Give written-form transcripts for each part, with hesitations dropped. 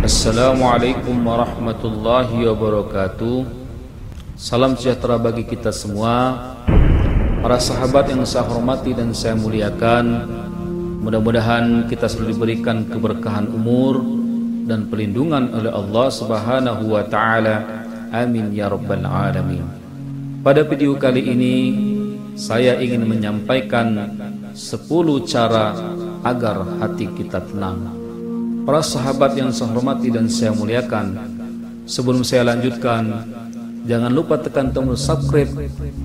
Assalamualaikum warahmatullahi wabarakatuh. Salam sejahtera bagi kita semua. Para sahabat yang saya hormati dan saya muliakan, mudah-mudahan kita selalu diberikan keberkahan umur dan perlindungan oleh Allah Subhanahu wa taala. Amin ya rabbal alamin. Pada video kali ini saya ingin menyampaikan 10 cara agar hati kita tenang. Para sahabat yang saya hormati dan saya muliakan, sebelum saya lanjutkan, jangan lupa tekan tombol subscribe,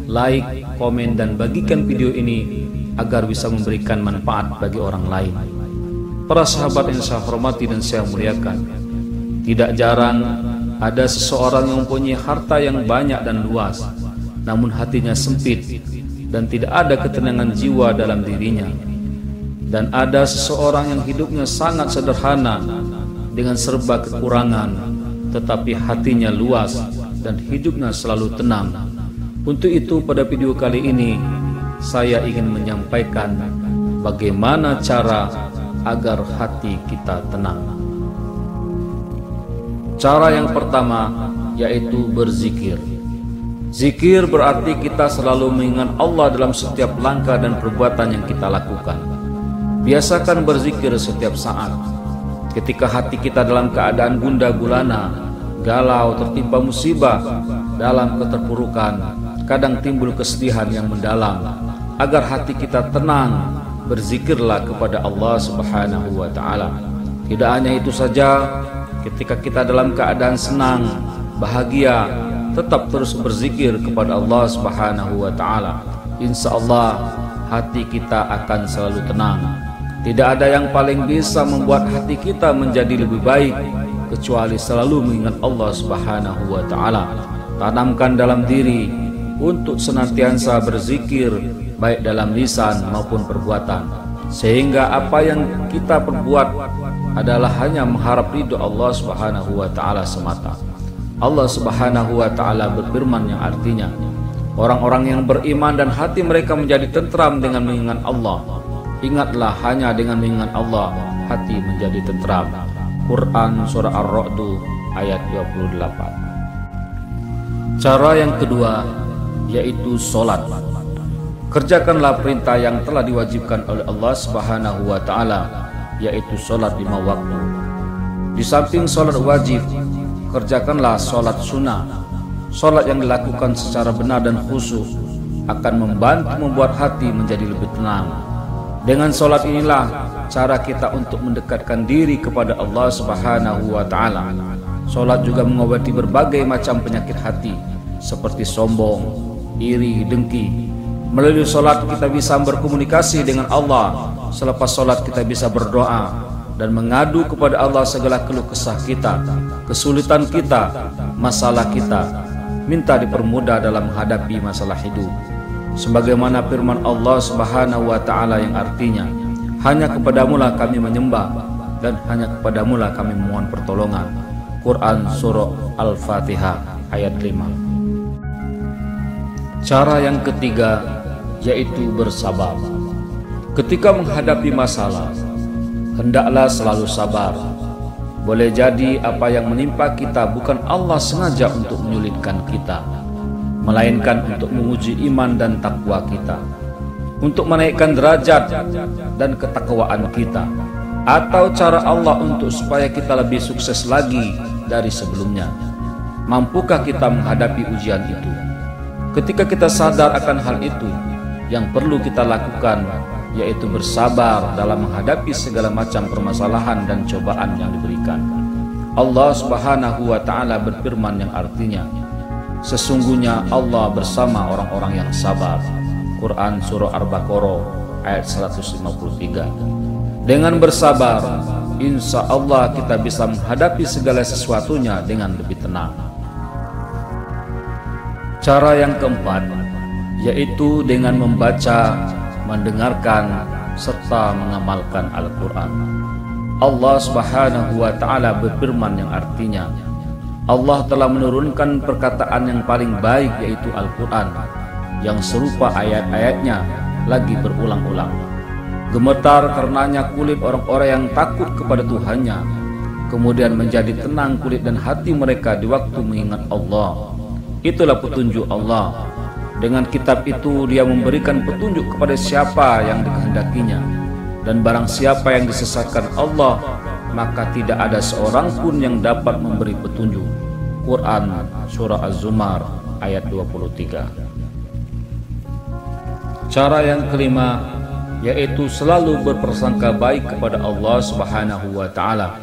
like, komen, dan bagikan video ini agar bisa memberikan manfaat bagi orang lain. Para sahabat yang saya hormati dan saya muliakan, tidak jarang ada seseorang yang mempunyai harta yang banyak dan luas, namun hatinya sempit dan tidak ada ketenangan jiwa dalam dirinya. Dan ada seseorang yang hidupnya sangat sederhana dengan serba kekurangan, tetapi hatinya luas dan hidupnya selalu tenang. Untuk itu pada video kali ini saya ingin menyampaikan bagaimana cara agar hati kita tenang. Cara yang pertama yaitu berzikir. Zikir berarti kita selalu mengingat Allah dalam setiap langkah dan perbuatan yang kita lakukan. Biasakan berzikir setiap saat. Ketika hati kita dalam keadaan gundah gulana, galau, tertimpa musibah, dalam keterpurukan, kadang timbul kesedihan yang mendalam. Agar hati kita tenang, berzikirlah kepada Allah Subhanahu wa taala. Tidak hanya itu saja, ketika kita dalam keadaan senang, bahagia, tetap terus berzikir kepada Allah Subhanahu wa taala. Insya Allah hati kita akan selalu tenang. Tidak ada yang paling bisa membuat hati kita menjadi lebih baik kecuali selalu mengingat Allah Subhanahu wa taala. Tanamkan dalam diri untuk senantiasa berzikir baik dalam lisan maupun perbuatan, sehingga apa yang kita perbuat adalah hanya mengharap ridho Allah Subhanahu wa taala semata. Allah Subhanahu wa taala berfirman yang artinya, orang-orang yang beriman dan hati mereka menjadi tentram dengan mengingat Allah. Ingatlah, hanya dengan mengingat Allah hati menjadi tentram. Quran Surah Ar-Ra'd ayat 28. Cara yang kedua yaitu sholat. Kerjakanlah perintah yang telah diwajibkan oleh Allah Subhanahu wa taala, yaitu sholat 5 waktu. Di samping sholat wajib, kerjakanlah sholat sunnah. Sholat yang dilakukan secara benar dan khusyuk akan membantu membuat hati menjadi lebih tenang. Dengan sholat inilah cara kita untuk mendekatkan diri kepada Allah Subhanahu wa ta'ala. Sholat juga mengobati berbagai macam penyakit hati seperti sombong, iri, dengki. Melalui sholat kita bisa berkomunikasi dengan Allah. Selepas sholat kita bisa berdoa dan mengadu kepada Allah segala keluh kesah kita, kesulitan kita, masalah kita. Minta dipermudah dalam menghadapi masalah hidup. Sebagaimana firman Allah Subhanahu wa taala yang artinya, hanya kepadamulah kami menyembah dan hanya kepadamulah kami memohon pertolongan. Quran Surah Al-Fatihah ayat 5. Cara yang ketiga yaitu bersabar. Ketika menghadapi masalah, hendaklah selalu sabar. Boleh jadi apa yang menimpa kita bukan Allah sengaja untuk menyulitkan kita, melainkan untuk menguji iman dan takwa kita, untuk menaikkan derajat dan ketakwaan kita, atau cara Allah untuk supaya kita lebih sukses lagi dari sebelumnya. Mampukah kita menghadapi ujian itu? Ketika kita sadar akan hal itu, yang perlu kita lakukan yaitu bersabar dalam menghadapi segala macam permasalahan dan cobaan yang diberikan. Allah Subhanahu wa taala berfirman yang artinya, sesungguhnya Allah bersama orang-orang yang sabar. Quran Surah Al-Baqarah ayat 153. Dengan bersabar, insya Allah kita bisa menghadapi segala sesuatunya dengan lebih tenang. Cara yang keempat yaitu dengan membaca, mendengarkan, serta mengamalkan Al-Quran. Allah Subhanahu wa ta'ala berfirman yang artinya, Allah telah menurunkan perkataan yang paling baik yaitu Al-Quran, yang serupa ayat-ayatnya lagi berulang-ulang. Gemetar karenanya kulit orang-orang yang takut kepada Tuhannya, kemudian menjadi tenang kulit dan hati mereka di waktu mengingat Allah. Itulah petunjuk Allah. Dengan kitab itu Dia memberikan petunjuk kepada siapa yang dikehendakinya, dan barang siapa yang disesatkan Allah, maka tidak ada seorang pun yang dapat memberi petunjuk. Quran Surah Az-Zumar ayat 23. Cara yang kelima, yaitu selalu berprasangka baik kepada Allah Subhanahu wa Ta'ala.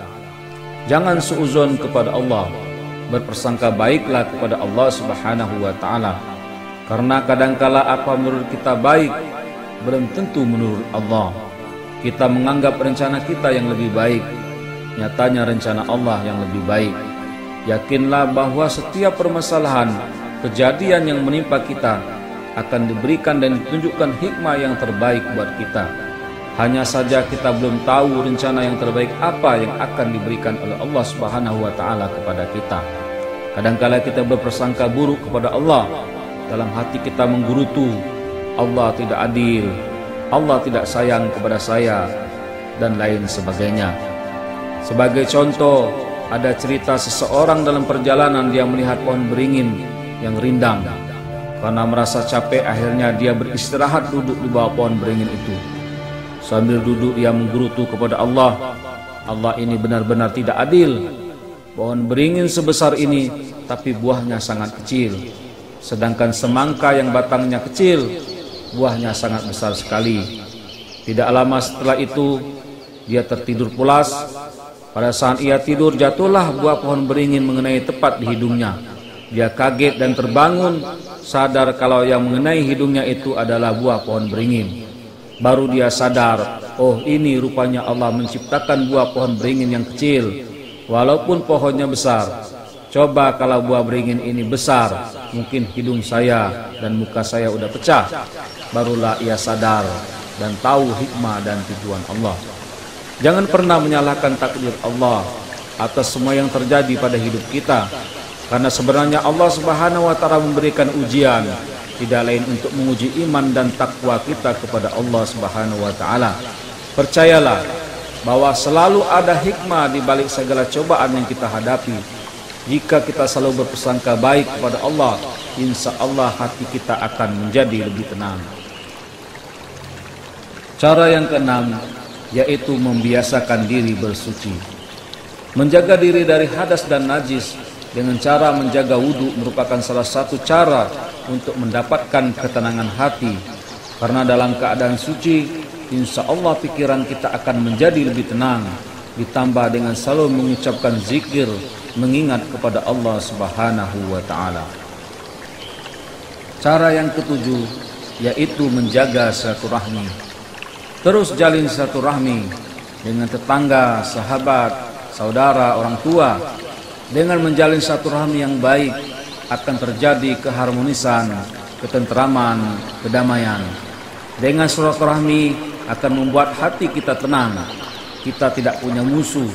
Jangan suuzon kepada Allah, berprasangka baiklah kepada Allah Subhanahu wa Ta'ala, karena kadangkala apa menurut kita baik belum tentu menurut Allah. Kita menganggap rencana kita yang lebih baik, nyatanya rencana Allah yang lebih baik. Yakinlah bahwa setiap permasalahan, kejadian yang menimpa kita akan diberikan dan ditunjukkan hikmah yang terbaik buat kita. Hanya saja kita belum tahu rencana yang terbaik apa yang akan diberikan oleh Allah Subhanahu wa Ta'ala kepada kita. Kadangkala kita berprasangka buruk kepada Allah, dalam hati kita menggerutu, Allah tidak adil, Allah tidak sayang kepada saya, dan lain sebagainya. Sebagai contoh, ada cerita seseorang dalam perjalanan dia melihat pohon beringin yang rindang. Karena merasa capek, akhirnya dia beristirahat duduk di bawah pohon beringin itu. Sambil duduk dia menggerutu kepada Allah, Allah ini benar-benar tidak adil. Pohon beringin sebesar ini, tapi buahnya sangat kecil. Sedangkan semangka yang batangnya kecil, buahnya sangat besar sekali. Tidak lama setelah itu, dia tertidur pulas. Pada saat ia tidur, jatuhlah buah pohon beringin mengenai tepat di hidungnya. Dia kaget dan terbangun, sadar kalau yang mengenai hidungnya itu adalah buah pohon beringin. Baru dia sadar, oh ini rupanya Allah menciptakan buah pohon beringin yang kecil, walaupun pohonnya besar. Coba kalau buah beringin ini besar, mungkin hidung saya dan muka saya udah pecah. Barulah ia sadar dan tahu hikmah dan tujuan Allah. Jangan pernah menyalahkan takdir Allah atas semua yang terjadi pada hidup kita, karena sebenarnya Allah Subhanahu wa Ta'ala memberikan ujian tidak lain untuk menguji iman dan takwa kita kepada Allah Subhanahu wa Ta'ala. Percayalah bahwa selalu ada hikmah di balik segala cobaan yang kita hadapi. Jika kita selalu berprasangka baik kepada Allah, insya Allah hati kita akan menjadi lebih tenang. Cara yang keenam, yaitu membiasakan diri bersuci. Menjaga diri dari hadas dan najis dengan cara menjaga wudhu merupakan salah satu cara untuk mendapatkan ketenangan hati. Karena dalam keadaan suci, insya Allah pikiran kita akan menjadi lebih tenang, ditambah dengan selalu mengucapkan zikir, mengingat kepada Allah Subhanahu wa Ta'ala. Cara yang ketujuh, yaitu menjaga silaturahmi. Terus jalin silaturahmi dengan tetangga, sahabat, saudara, orang tua. Dengan menjalin silaturahmi yang baik akan terjadi keharmonisan, ketentraman, kedamaian. Dengan silaturahmi akan membuat hati kita tenang. Kita tidak punya musuh,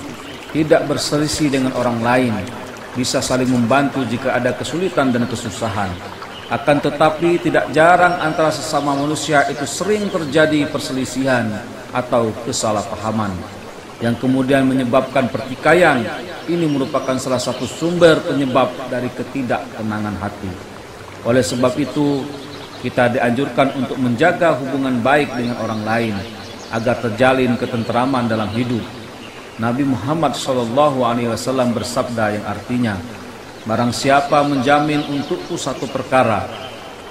tidak berselisih dengan orang lain, bisa saling membantu jika ada kesulitan dan kesusahan. Akan tetapi tidak jarang antara sesama manusia itu sering terjadi perselisihan atau kesalahpahaman yang kemudian menyebabkan pertikaian. Ini merupakan salah satu sumber penyebab dari ketidaktenangan hati. Oleh sebab itu, kita dianjurkan untuk menjaga hubungan baik dengan orang lain agar terjalin ketentraman dalam hidup. Nabi Muhammad SAW bersabda yang artinya, barang siapa menjamin untukku satu perkara,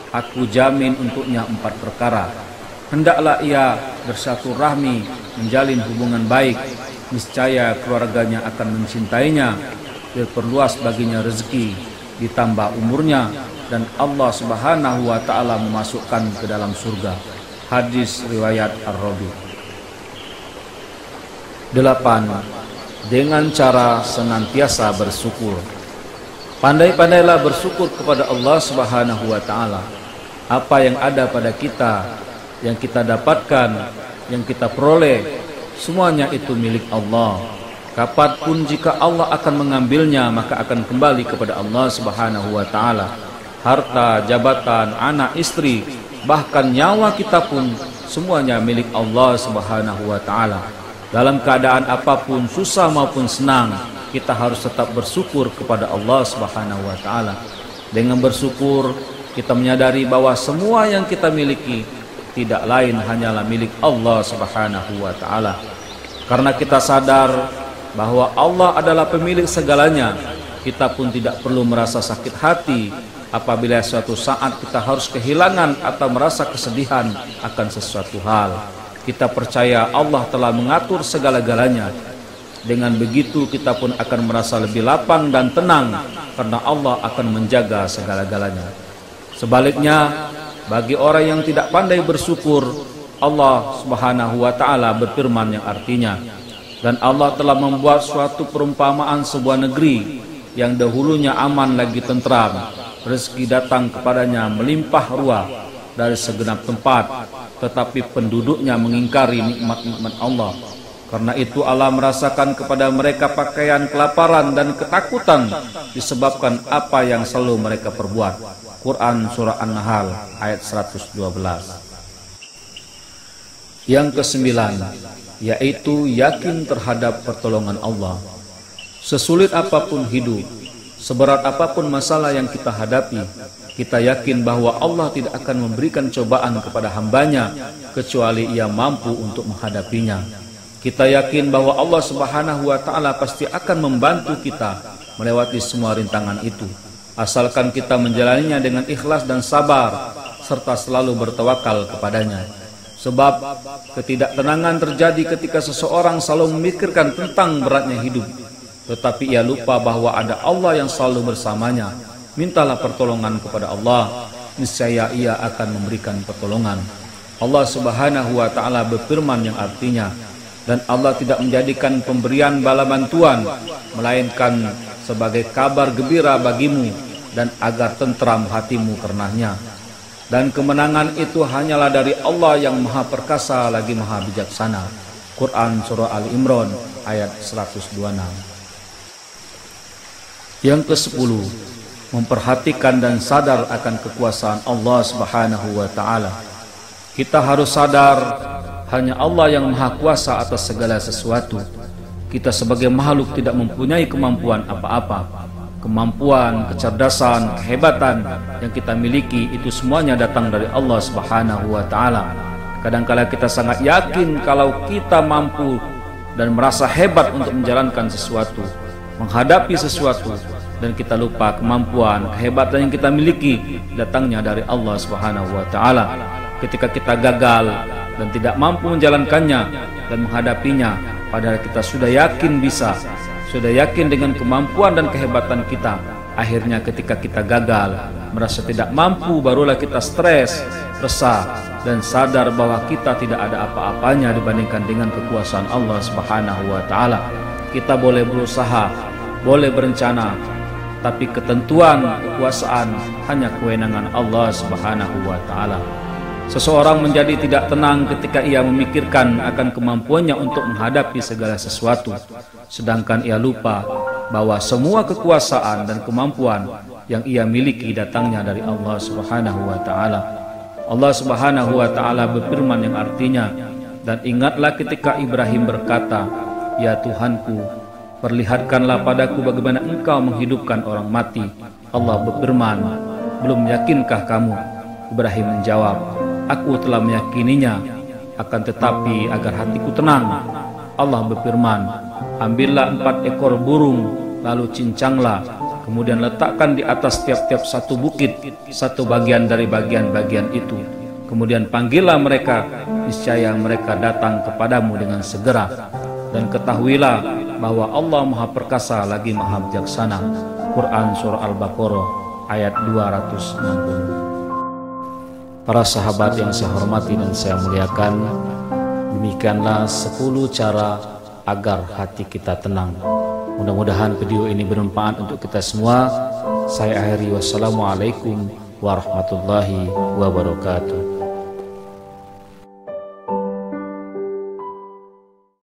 aku jamin untuknya 4 perkara. Hendaklah ia bersilaturahmi, menjalin hubungan baik, niscaya keluarganya akan mencintainya, diperluas baginya rezeki, ditambah umurnya, dan Allah Subhanahu wa Ta'ala memasukkan ke dalam surga. Hadis riwayat Ar-Rabi. 8. Dengan cara senantiasa bersyukur. Pandai-pandailah bersyukur kepada Allah Subhanahu wa Ta'ala. Apa yang ada pada kita, yang kita dapatkan, yang kita peroleh, semuanya itu milik Allah. Kapanpun jika Allah akan mengambilnya, maka akan kembali kepada Allah Subhanahu wa Ta'ala. Harta, jabatan, anak, istri, bahkan nyawa kita pun semuanya milik Allah Subhanahu wa Ta'ala. Dalam keadaan apapun, susah maupun senang, kita harus tetap bersyukur kepada Allah Subhanahu wa taala. Dengan bersyukur, kita menyadari bahwa semua yang kita miliki tidak lain hanyalah milik Allah Subhanahu wa taala. Karena kita sadar bahwa Allah adalah pemilik segalanya, kita pun tidak perlu merasa sakit hati apabila suatu saat kita harus kehilangan atau merasa kesedihan akan sesuatu hal. Kita percaya Allah telah mengatur segala-galanya. Dengan begitu kita pun akan merasa lebih lapang dan tenang karena Allah akan menjaga segala-galanya. Sebaliknya, bagi orang yang tidak pandai bersyukur, Allah Subhanahu wa taala berfirman yang artinya, dan Allah telah membuat suatu perumpamaan sebuah negeri yang dahulunya aman lagi tentram, rezeki datang kepadanya melimpah ruah dari segenap tempat, tetapi penduduknya mengingkari nikmat-nikmat Allah. Karena itu Allah merasakan kepada mereka pakaian kelaparan dan ketakutan disebabkan apa yang selalu mereka perbuat. Quran Surah An-Nahl ayat 112. Yang kesembilan, yaitu yakin terhadap pertolongan Allah. Sesulit apapun hidup, seberat apapun masalah yang kita hadapi, kita yakin bahwa Allah tidak akan memberikan cobaan kepada hambanya kecuali Ia mampu untuk menghadapinya. Kita yakin bahwa Allah Subhanahu wa taala pasti akan membantu kita melewati semua rintangan itu, asalkan kita menjalaninya dengan ikhlas dan sabar serta selalu bertawakal kepadanya. Sebab ketidaktenangan terjadi ketika seseorang selalu memikirkan tentang beratnya hidup, tetapi ia lupa bahwa ada Allah yang selalu bersamanya. Mintalah pertolongan kepada Allah, niscaya Ia akan memberikan pertolongan. Allah Subhanahu wa taala berfirman yang artinya, dan Allah tidak menjadikan pemberian bala bantuan melainkan sebagai kabar gembira bagimu dan agar tentram hatimu karenanya. Dan kemenangan itu hanyalah dari Allah yang Maha Perkasa lagi Maha Bijaksana. Quran Surah Ali Imran ayat 126. Yang ke-10, memperhatikan dan sadar akan kekuasaan Allah Subhanahu wa taala. Kita harus sadar hanya Allah yang Maha Kuasa atas segala sesuatu. Kita sebagai makhluk tidak mempunyai kemampuan apa-apa. Kemampuan, kecerdasan, kehebatan yang kita miliki itu semuanya datang dari Allah Subhanahu wa taala. Kadang-kala kita sangat yakin kalau kita mampu dan merasa hebat untuk menjalankan sesuatu, menghadapi sesuatu, dan kita lupa kemampuan, kehebatan yang kita miliki datangnya dari Allah Subhanahu wa taala. Ketika kita gagal dan tidak mampu menjalankannya dan menghadapinya, padahal kita sudah yakin bisa, sudah yakin dengan kemampuan dan kehebatan kita. Akhirnya ketika kita gagal, merasa tidak mampu, barulah kita stres, resah, dan sadar bahwa kita tidak ada apa-apanya dibandingkan dengan kekuasaan Allah Subhanahu wa taala. Kita boleh berusaha, boleh berencana, tapi ketentuan kekuasaan hanya kewenangan Allah Subhanahu wa taala. Seseorang menjadi tidak tenang ketika ia memikirkan akan kemampuannya untuk menghadapi segala sesuatu, sedangkan ia lupa bahwa semua kekuasaan dan kemampuan yang ia miliki datangnya dari Allah Subhanahu wa taala. Allah Subhanahu wa taala berfirman yang artinya, dan ingatlah ketika Ibrahim berkata, "Ya Tuhanku, perlihatkanlah padaku bagaimana Engkau menghidupkan orang mati." Allah berfirman, "Belum yakinkah kamu?" Ibrahim menjawab, "Aku telah meyakininya, akan tetapi agar hatiku tenang." Allah berfirman, "Ambillah 4 ekor burung, lalu cincanglah, kemudian letakkan di atas tiap-tiap satu bukit, satu bagian dari bagian-bagian itu. Kemudian panggillah mereka, niscaya mereka datang kepadamu dengan segera. Dan ketahuilah bahwa Allah Maha Perkasa lagi Maha Bijaksana." Quran Surah Al-Baqarah ayat 260. Para sahabat yang saya hormati dan saya muliakan, demikianlah 10 cara agar hati kita tenang. Mudah-mudahan video ini bermanfaat untuk kita semua. Saya akhiri, wassalamualaikum warahmatullahi wabarakatuh.